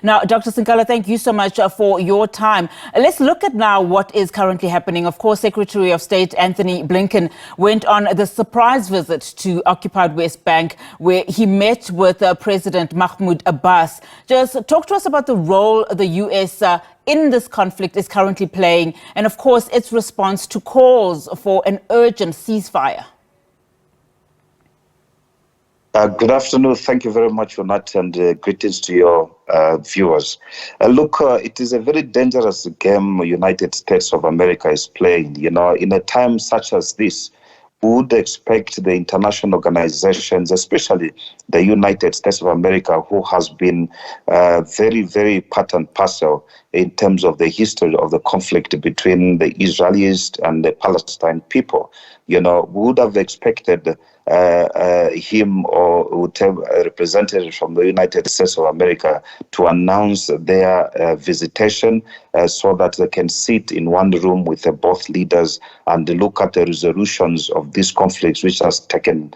Now, Dr. Sinkala, thank you so much for your time. Let's look at now what is currently happening. Of course, Secretary of State Anthony Blinken went on the surprise visit to occupied West Bank, where he met with President Mahmoud Abbas. Just talk to us about the role the U.S. In this conflict is currently playing, and of course, its response to calls for an urgent ceasefire. Good afternoon. Thank you very much for that, and greetings to your viewers. Look, it is a very dangerous game the United States of America is playing. You know, in a time such as this, we would expect the international organizations, especially the United States of America, who has been very, very part and parcel in terms of the history of the conflict between the Israelis and the Palestine people. You know, we would have expected him or whatever representative from the United States of America to announce their visitation so that they can sit in one room with both leaders and look at the resolutions of these conflicts which has taken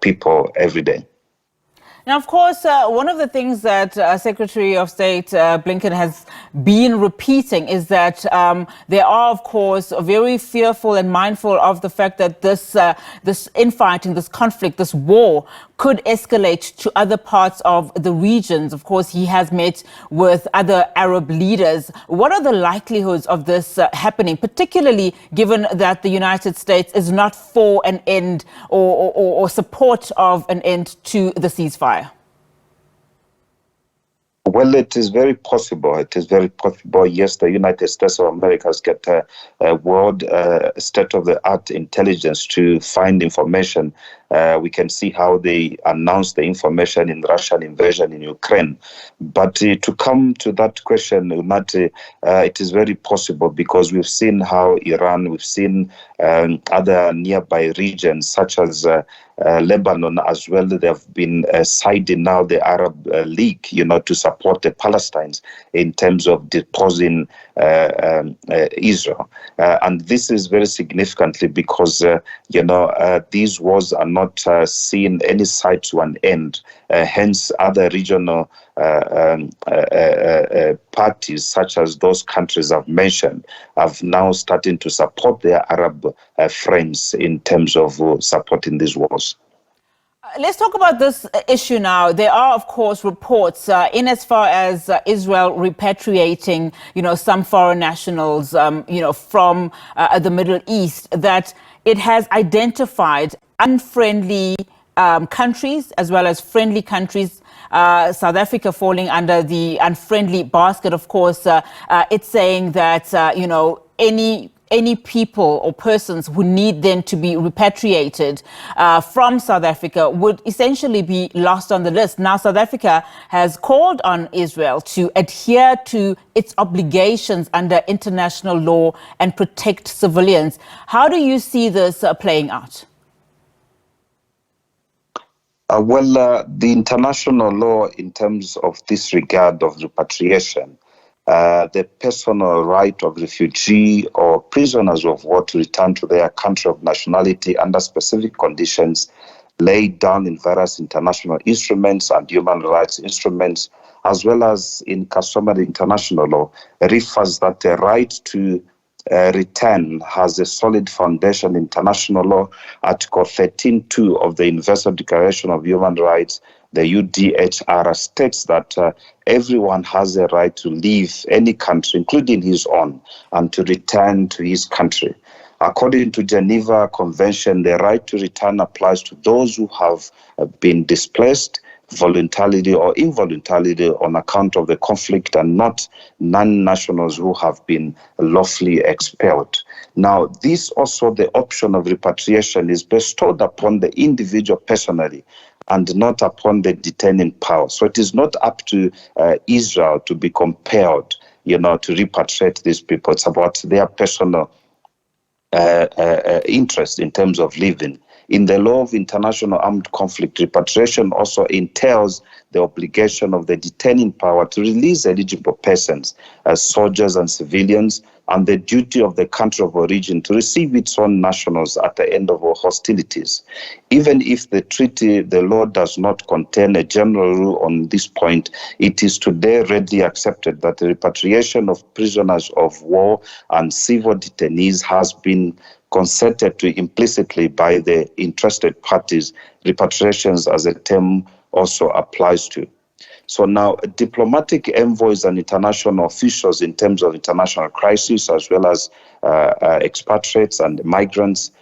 people every day. Now, of course, one of the things that Secretary of State Blinken has been repeating is that they are, of course, very fearful and mindful of the fact that this infighting, this conflict, this war could escalate to other parts of the regions. Of course, he has met with other Arab leaders. What are the likelihoods of this happening, particularly given that the United States is not for an end or support of an end to the ceasefire? Well, it is very possible. It is very possible. Yes, the United States of America has got a world state-of-the-art intelligence to find information. We can see how they announced the information in Russian invasion in Ukraine. But to come to that question, it is very possible because we've seen how Iran, we've seen other nearby regions such as Lebanon as well. They have been siding now the Arab League, you know, to support the Palestinians in terms of deposing Israel. And this is very significantly because, these wars are not seeing any side to an end. Hence, other regional parties, such as those countries I've mentioned, have now starting to support their Arab friends in terms of supporting these wars. Let's talk about this issue now. There are, of course, reports in as far as Israel repatriating, some foreign nationals, from the Middle East, that it has identified unfriendly countries as well as friendly countries. South Africa falling under the unfriendly basket. Of course, it's saying that, any people or persons who need then to be repatriated from South Africa would essentially be lost on the list. Now, South Africa has called on Israel to adhere to its obligations under international law and protect civilians. How do you see this playing out? The international law in terms of this regard of repatriation, the personal right of refugee or prisoners of war to return to their country of nationality under specific conditions laid down in various international instruments and human rights instruments, as well as in customary international law, refers that the right to return has a solid foundation in international law. Article 13.2 of the Universal Declaration of Human Rights, the UDHR, states that everyone has a right to leave any country, including his own, and to return to his country. According to Geneva Convention, the right to return applies to those who have been displaced voluntarily or involuntarily on account of the conflict, and not non-nationals who have been lawfully expelled. Now, this also, the option of repatriation is bestowed upon the individual personally and not upon the detaining power. So it is not up to Israel to be compelled, to repatriate these people. It's about their personal interest in terms of living. In the law of international armed conflict, repatriation also entails the obligation of the detaining power to release eligible persons, as soldiers and civilians, and the duty of the country of origin to receive its own nationals at the end of all hostilities. Even if the treaty, the law does not contain a general rule on this point, it is today readily accepted that the repatriation of prisoners of war and civil detainees has been consented to implicitly by the interested parties. Repatriations as a term also applies to. So now diplomatic envoys and international officials in terms of international crisis, as well as expatriates and migrants,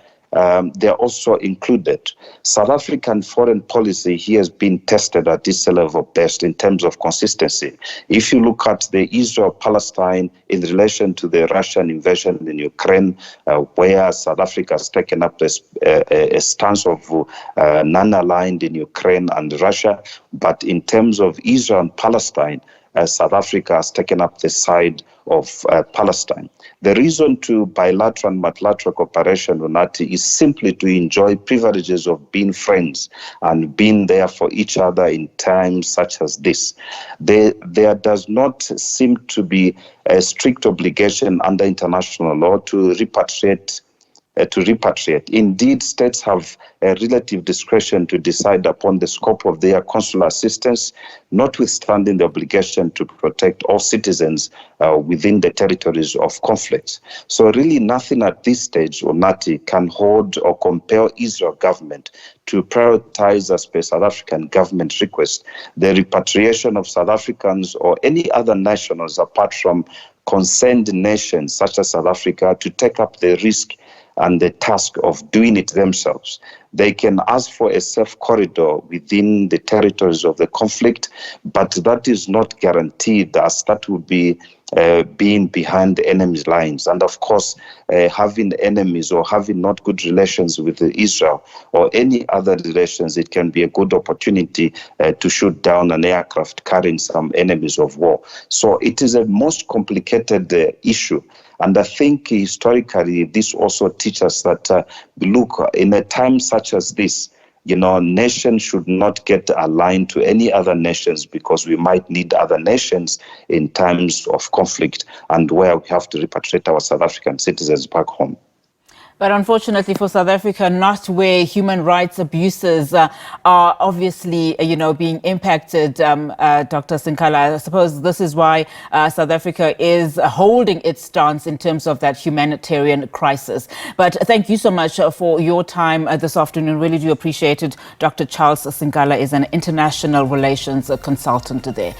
they're also included. South African foreign policy here has been tested at this level best in terms of consistency. If you look at the Israel-Palestine in relation to the Russian invasion in Ukraine, where South Africa has taken up a stance of non-aligned in Ukraine and Russia, but in terms of Israel and Palestine, South Africa has taken up the side of Palestine. The reason to bilateral and multilateral cooperation, Lunati, is simply to enjoy privileges of being friends and being there for each other in times such as this. There does not seem to be a strict obligation under international law to repatriate. Indeed, states have a relative discretion to decide upon the scope of their consular assistance, notwithstanding the obligation to protect all citizens within the territories of conflicts. So really nothing at this stage, Onati, can hold or compel Israel government to prioritize, as per South African government request, the repatriation of South Africans or any other nationals apart from concerned nations such as South Africa to take up the risk and the task of doing it themselves. They can ask for a safe corridor within the territories of the conflict, but that is not guaranteed, as that would be being behind the enemy's lines. And of course, having enemies or having not good relations with Israel or any other relations, it can be a good opportunity to shoot down an aircraft carrying some enemies of war. So it is a most complicated issue. And I think historically, this also teaches us that, look, in a time such as this, nations should not get aligned to any other nations because we might need other nations in times of conflict and where we have to repatriate our South African citizens back home. But unfortunately for South Africa, not where human rights abuses are obviously, being impacted, Dr. Sinkala. I suppose this is why South Africa is holding its stance in terms of that humanitarian crisis. But thank you so much for your time this afternoon. Really do appreciate it. Dr. Charles Sinkala is an international relations consultant there.